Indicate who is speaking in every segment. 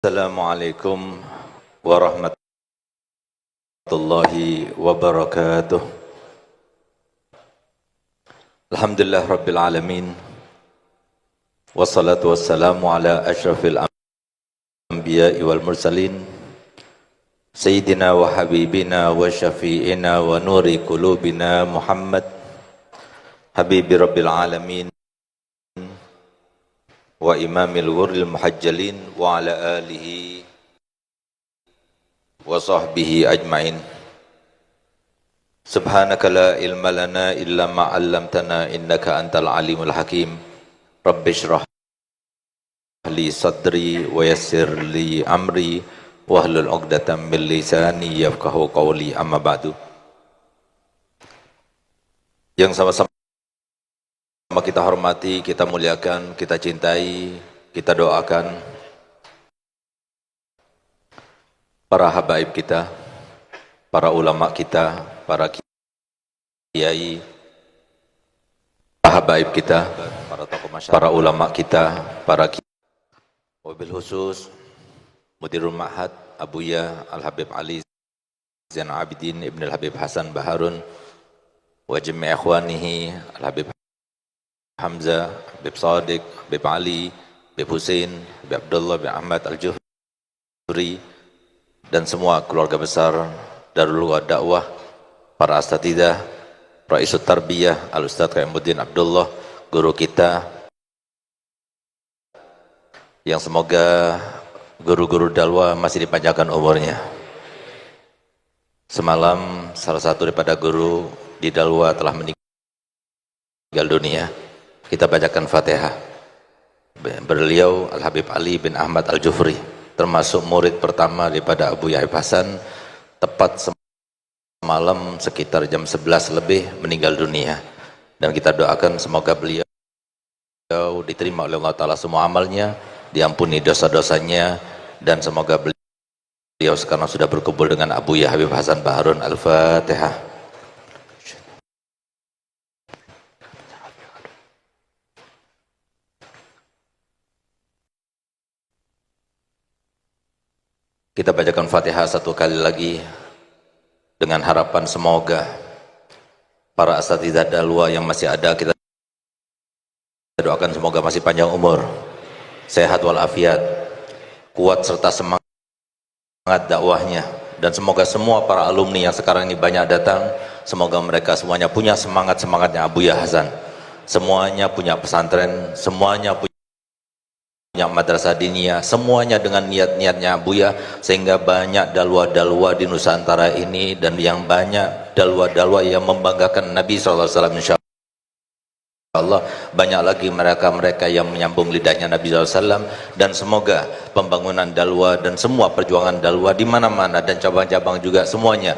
Speaker 1: Assalamualaikum warahmatullahi wabarakatuh. Alhamdulillah Rabbil Alamin. Wassalatu wassalamu ala ashrafil anbiya'i wal mursalin Sayyidina wa habibina wa syafi'ina wa nuri qulubina Muhammad Habibi Rabbil Alamin wa imamil ghurril muhajjalin wa ala alihi wa sahbihi ajma'in. Subhanaka la ilma lana illa ma 'allamtana innaka antal alimul hakim. Rabbi shrah li sadri wa yassir li amri wahlul 'uqdatam min lisani yafqahu qawli, amma ba'du. Yang sama-sama kita hormati, kita muliakan, kita cintai, kita doakan para habaib kita, para ulama kita, para kiai, para habaib kita, para tokoh masyarakat, para ulama kita, para kiai, wabil khusus Mudirul Ma'had Abuya Al-Habib Ali Zain Abidin Ibn Al-Habib Hasan Baharun wa jami' ikhwanihi Al-Habib Hamzah, Habib Sadiq, Habib Ali, Habib Hussein, Habib Abdullah, Habib Ahmad Al-Juhri, dan semua keluarga besar Darul Dakwah, para asatidzah, Raisut Tarbiyah, Al-Ustadz Qaimuddin Abdullah, guru kita, yang semoga guru-guru dalwa masih dipanjangkan umurnya. Semalam salah satu daripada guru di dalwa telah meninggal dunia. Kita bacakan Fatihah. Beliau Al-Habib Ali bin Ahmad Al-Jufri, termasuk murid pertama daripada Abu Yahya Hasan, tepat semalam sekitar jam 11 lebih meninggal dunia. Dan kita doakan semoga beliau diterima oleh Allah Ta'ala semua amalnya, diampuni dosa-dosanya, dan semoga beliau sekarang sudah berkumpul dengan Abu Yahya Habib Hasan Baharun. Al-Fatihah. Kita bacakan Fatihah satu kali lagi dengan harapan semoga para asatidzah dalwa yang masih ada, kita doakan semoga masih panjang umur, sehat walafiat, kuat serta semangat dakwahnya, dan semoga semua para alumni yang sekarang ini banyak datang, semoga mereka semuanya punya semangatnya Abu Yahya Hasan, semuanya punya pesantren, semuanya punya madrasah diniyah, semuanya dengan niat-niatnya Buya, sehingga banyak dalwa-dalwa di Nusantara ini, dan yang banyak dalwa-dalwa yang membanggakan Nabi SAW, insyaallah banyak lagi mereka-mereka yang menyambung lidahnya Nabi SAW. Dan semoga pembangunan dalwa dan semua perjuangan dalwa di mana-mana dan cabang-cabang juga semuanya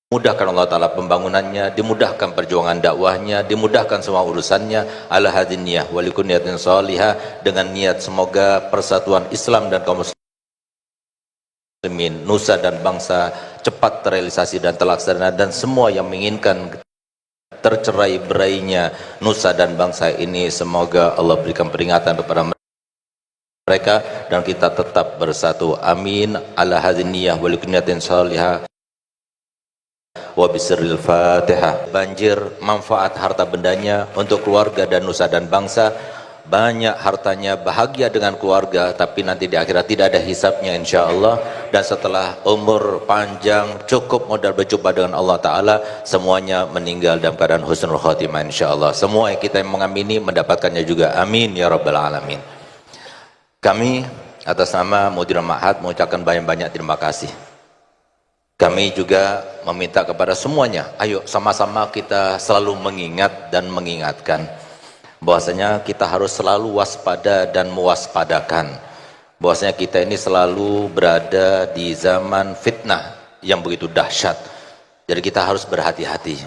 Speaker 1: dimudahkan Allah Ta'ala pembangunannya, dimudahkan perjuangan dakwahnya, dimudahkan semua urusannya, ala hadiniyah walikuniyatin salihah, dengan niat semoga persatuan Islam dan kaum muslimin, nusa dan bangsa cepat terrealisasi dan terlaksana, dan semua yang menginginkan tercerai berainya nusa dan bangsa ini, semoga Allah berikan peringatan kepada mereka dan kita tetap bersatu, amin, ala hadiniyah walikuniyatin salihah wa bisirril Fatihah. Banjir manfaat harta bendanya untuk keluarga dan nusa dan bangsa, banyak hartanya, bahagia dengan keluarga, tapi nanti di akhirat tidak ada hisabnya insyaallah. Dan setelah umur panjang, cukup modal berjumpa dengan Allah Ta'ala, semuanya meninggal dalam keadaan husnul khotimah insyaallah. Semua yang kita mengamini mendapatkannya juga, amin ya rabbal alamin. Kami atas nama Mudirul Ma'had mengucapkan banyak-banyak terima kasih. Kami juga meminta kepada semuanya, ayo sama-sama kita selalu mengingat dan mengingatkan bahwasanya kita harus selalu waspada dan mewaspadakan bahwasanya kita ini selalu berada di zaman fitnah yang begitu dahsyat. Jadi kita harus berhati-hati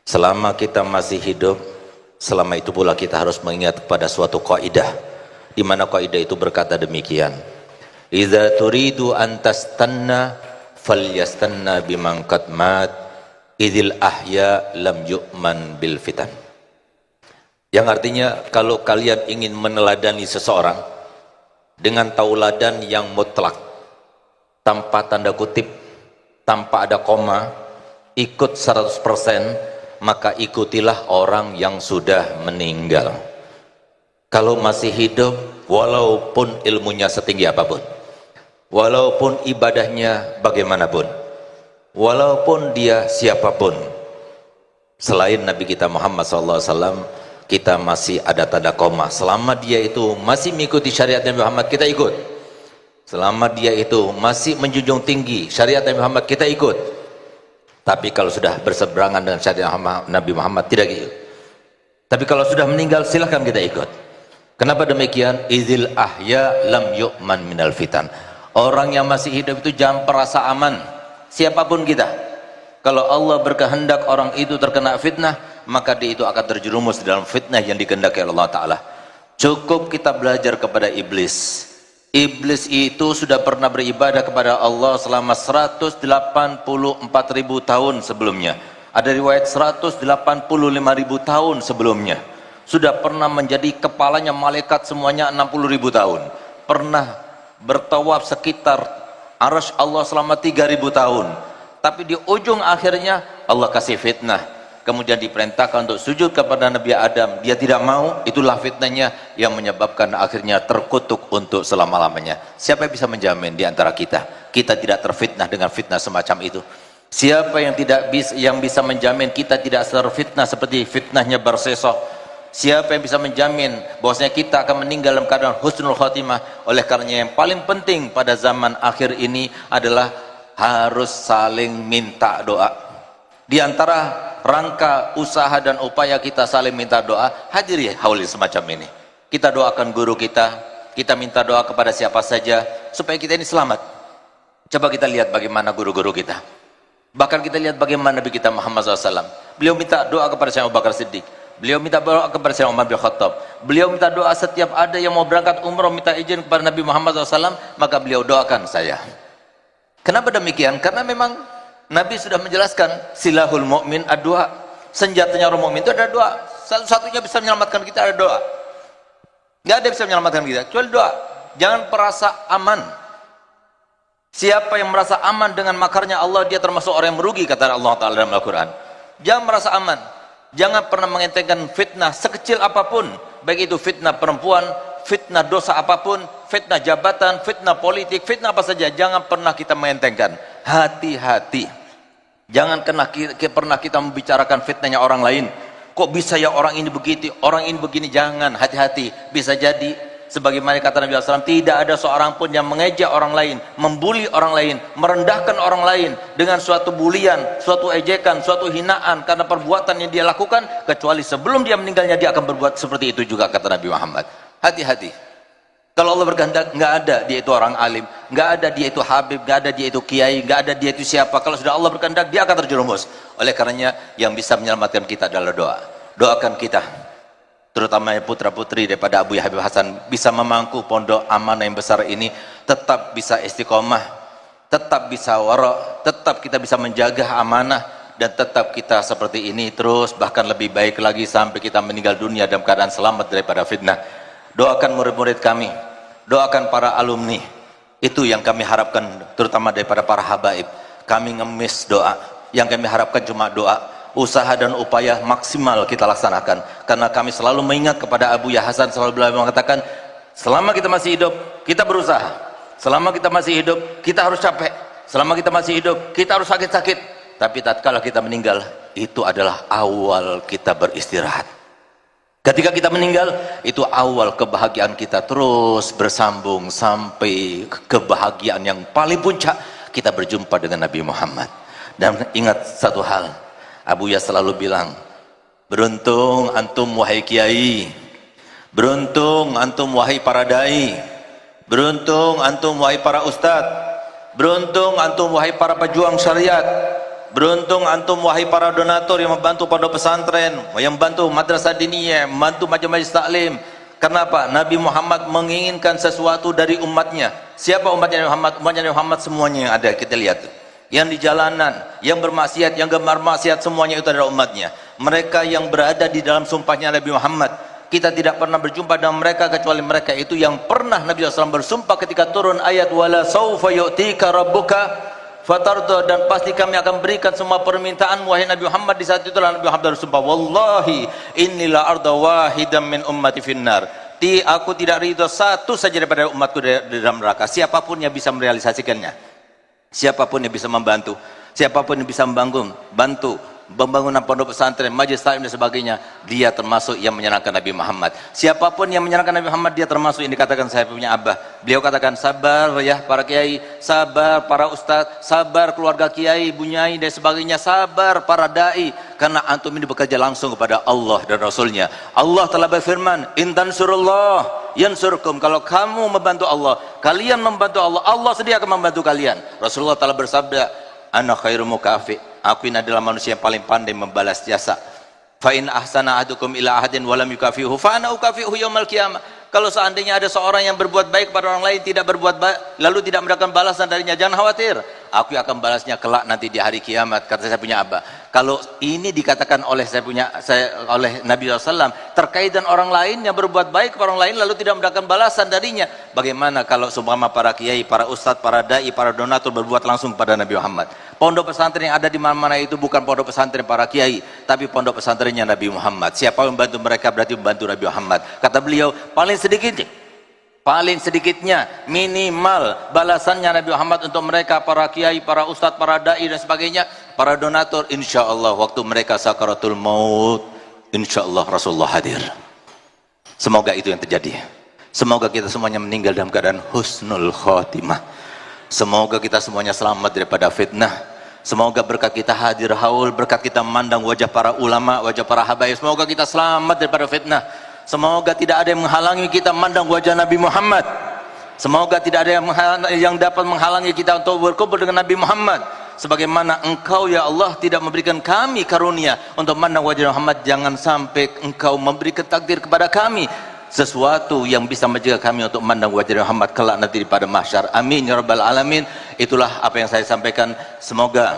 Speaker 1: selama kita masih hidup. Selama itu pula kita harus mengingat kepada suatu kaidah, di mana kaidah itu berkata demikian, idza turidu an tastanna falyastanna biman qad mat idil ahya lam yu'man bil fitan. Yang artinya kalau kalian ingin meneladani seseorang, dengan tauladan yang mutlak, tanpa tanda kutip, tanpa ada koma, ikut 100%, maka ikutilah orang yang sudah meninggal. Kalau masih hidup, walaupun ilmunya setinggi apapun, walaupun ibadahnya bagaimanapun, walaupun dia siapapun selain Nabi kita Muhammad SAW, kita masih ada tanda koma. Selama dia itu masih mengikuti syariat Nabi Muhammad, kita ikut. Selama dia itu masih menjunjung tinggi syariat Nabi Muhammad, kita ikut. Tapi kalau sudah berseberangan dengan syariat Nabi Muhammad, tidak ikut. Tapi kalau sudah meninggal, silahkan kita ikut. Kenapa demikian? Izil ahya lam yu'man minal fitan. Orang yang masih hidup itu jangan merasa aman, siapapun kita. Kalau Allah berkehendak orang itu terkena fitnah, maka dia itu akan terjerumus dalam fitnah yang dikehendaki Allah Ta'ala. Cukup kita belajar kepada iblis. Iblis itu sudah pernah beribadah kepada Allah selama 184.000 tahun sebelumnya. Ada riwayat 185.000 tahun sebelumnya. Sudah pernah menjadi kepalanya malaikat semuanya 60.000 tahun. Pernah bertawaf sekitar arasy Allah selama 3.000 tahun. Tapi di ujung akhirnya Allah kasih fitnah. Kemudian diperintahkan untuk sujud kepada Nabi Adam. Dia tidak mau, itulah fitnahnya yang menyebabkan akhirnya terkutuk untuk selama-lamanya. Siapa yang bisa menjamin di antara kita? Kita tidak terfitnah dengan fitnah semacam itu. Siapa yang bisa menjamin kita tidak terfitnah seperti fitnahnya Barsesah? Siapa yang bisa menjamin bahwasanya kita akan meninggal dalam keadaan husnul khatimah? Oleh karenanya yang paling penting pada zaman akhir ini adalah harus saling minta doa. Di antara rangka usaha dan upaya kita saling minta doa, hadiri haul semacam ini. Kita doakan guru kita minta doa kepada siapa saja supaya kita ini selamat. Coba kita lihat bagaimana guru-guru kita. Bahkan kita lihat bagaimana Nabi kita Muhammad SAW. Beliau minta doa kepada Syekh Abu Bakar Siddiq. Beliau minta doa kepada Syekh Umar bin Khattab. Beliau minta doa setiap ada yang mau berangkat umrah minta izin kepada Nabi Muhammad SAW, maka beliau doakan saya. Kenapa demikian? Karena memang Nabi sudah menjelaskan silahul mu'min ad-doa. Senjatanya orang mukmin itu ada doa. Satu-satunya bisa menyelamatkan kita ada doa. Nggak ada yang bisa menyelamatkan kita kecuali doa. Jangan merasa aman. Siapa yang merasa aman dengan makarnya Allah, dia termasuk orang yang merugi, kata Allah Ta'ala dalam Al-Quran. Jangan merasa aman. Jangan pernah mengentengkan fitnah sekecil apapun, baik itu fitnah perempuan, fitnah dosa apapun, fitnah jabatan, fitnah politik, fitnah apa saja. Jangan pernah kita mengentengkan. Hati-hati. Jangan pernah kita membicarakan fitnahnya orang lain. Kok bisa ya orang ini begitu, orang ini begini? Jangan, hati-hati. Bisa jadi sebagaimana kata Nabi SAW, tidak ada seorang pun yang mengejek orang lain, membuli orang lain, merendahkan orang lain dengan suatu bulian, suatu ejekan, suatu hinaan karena perbuatan yang dia lakukan, kecuali sebelum dia meninggalnya dia akan berbuat seperti itu juga, kata Nabi Muhammad. Hati-hati. Kalau Allah berkehendak, nggak ada dia itu orang alim, nggak ada dia itu habib, nggak ada dia itu kiai, nggak ada dia itu siapa. Kalau sudah Allah berkehendak, dia akan terjerumus. Oleh karenanya yang bisa menyelamatkan kita adalah doa. Doakan kita, terutama putra putri daripada Abu Habib Hasan, bisa memangku pondok amanah yang besar ini, tetap bisa istiqomah, tetap bisa wara, tetap kita bisa menjaga amanah, dan tetap kita seperti ini terus, bahkan lebih baik lagi sampai kita meninggal dunia dalam keadaan selamat daripada fitnah. Doakan murid-murid kami, doakan para alumni, itu yang kami harapkan terutama daripada para habaib. Kami ngemis doa, yang kami harapkan cuma doa. Usaha dan upaya maksimal kita laksanakan, karena kami selalu mengingat kepada Abu Hasan, selalu mengatakan, selama kita masih hidup kita berusaha, selama kita masih hidup kita harus capek, selama kita masih hidup kita harus sakit-sakit, tapi tatkala kita meninggal itu adalah awal kita beristirahat. Ketika kita meninggal itu awal kebahagiaan kita terus bersambung sampai kebahagiaan yang paling puncak, kita berjumpa dengan Nabi Muhammad. Dan ingat satu hal, Abu Yas selalu bilang, beruntung antum wahai kiai, beruntung antum wahai para dai, beruntung antum wahai para ustadz, beruntung antum wahai para pejuang syariat, beruntung antum wahai para donatur yang membantu pondok pesantren, yang membantu madrasah diniyah, membantu majelis taklim. Kenapa? Nabi Muhammad menginginkan sesuatu dari umatnya. Siapa umatnya Nabi Muhammad? Umatnya Nabi Muhammad semuanya yang ada, kita lihat. Yang di jalanan, yang bermaksiat, yang gemar maksiat, semuanya itu adalah umatnya. Mereka yang berada di dalam sumpahnya Nabi Muhammad, Kita tidak pernah berjumpa dengan mereka kecuali mereka itu yang pernah Nabi SAW bersumpah ketika turun ayat wala saufa yu'tika rabbuka fatarda, dan pasti kami akan berikan semua permintaan wahai Nabi Muhammad. Di saat itulah Nabi Muhammad bersumpah, wallahi innila arda wahidam min ummati finnar, aku tidak ridho satu saja daripada umatku di dalam neraka. Siapapun yang bisa merealisasikannya, siapapun yang bisa membantu, siapapun yang bisa bantu pembangunan pondok pesantren, majelis taklim dan sebagainya, dia termasuk yang menyenangkan Nabi Muhammad. Siapapun yang menyenangkan Nabi Muhammad, dia termasuk yang dikatakan saya punya abah. Beliau katakan sabar ya para kiai, sabar para ustadz, sabar keluarga kiai, bunyai dan sebagainya, sabar para dai, karena antum ini bekerja langsung kepada Allah dan Rasulnya. Allah telah berfirman, in tansurullah yansurkum, kalau kamu membantu Allah, kalian membantu Allah, Allah sedia akan membantu kalian. Rasulullah telah bersabda, ana khairu mukafi, aku ini adalah manusia yang paling pandai membalas jasa. Fa in ahsana ahadukum ila ahadin wa lam yukafihu fa ana ukafihu yaumil qiyamah. Kalau seandainya ada seorang yang berbuat baik pada orang lain, tidak berbuat baik lalu tidak mendapatkan balasan darinya, jangan khawatir, aku akan balasnya kelak nanti di hari kiamat, kata saya punya abah. Kalau ini dikatakan oleh oleh Nabi SAW terkait dengan orang lain yang berbuat baik kepada orang lain lalu tidak mendapatkan balasan darinya, bagaimana kalau seumpama para kiai, para ustadz, para dai, para donatur berbuat langsung kepada Nabi Muhammad? Pondok pesantren yang ada di mana-mana itu bukan pondok pesantren para kiai, tapi pondok pesantrennya Nabi Muhammad. Siapa yang membantu mereka berarti membantu Nabi Muhammad. Kata beliau, paling sedikitnya minimal balasannya Nabi Muhammad untuk mereka, para kiai, para ustadz, para dai dan sebagainya, para donatur, insya Allah waktu mereka sakaratul maut, insya Allah Rasulullah hadir. Semoga itu yang terjadi. Semoga kita semuanya meninggal dalam keadaan husnul khotimah. Semoga kita semuanya selamat daripada fitnah. Semoga berkat kita hadir haul, berkat kita memandang wajah para ulama, wajah para habaib, semoga kita selamat daripada fitnah. Semoga tidak ada yang menghalangi kita memandang wajah Nabi Muhammad. Semoga tidak ada yang dapat menghalangi kita untuk berkumpul dengan Nabi Muhammad. Sebagaimana Engkau ya Allah tidak memberikan kami karunia untuk memandang wajah Muhammad, jangan sampai Engkau memberikan takdir kepada kami sesuatu yang bisa menjaga kami untuk memandang wajah Muhammad kelak nanti pada mahsyar. Amin ya rabbal alamin. Itulah apa yang saya sampaikan. Semoga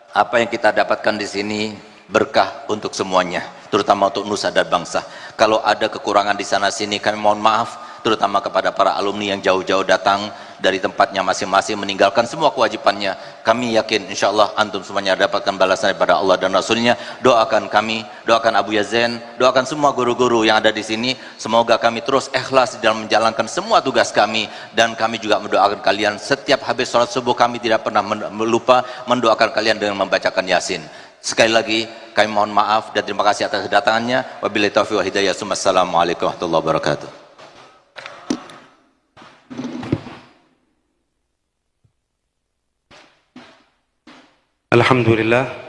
Speaker 1: apa yang kita dapatkan di sini berkah untuk semuanya, terutama untuk nusa dan bangsa. Kalau ada kekurangan di sana sini kami mohon maaf, terutama kepada para alumni yang jauh-jauh datang dari tempatnya masing-masing meninggalkan semua kewajibannya. Kami yakin insya Allah antum semuanya dapatkan balasan daripada Allah dan Rasulnya. Doakan kami, doakan Abu Yazen, doakan semua guru-guru yang ada di sini, semoga kami terus ikhlas dalam menjalankan semua tugas kami. Dan kami juga mendoakan kalian setiap habis sholat subuh, kami tidak pernah lupa mendoakan kalian dengan membacakan Yasin. Sekali lagi kami mohon maaf dan terima kasih atas kedatangannya. Wabillahi taufiq wal hidayah. Assalamualaikum warahmatullahi wabarakatuh.
Speaker 2: Alhamdulillah.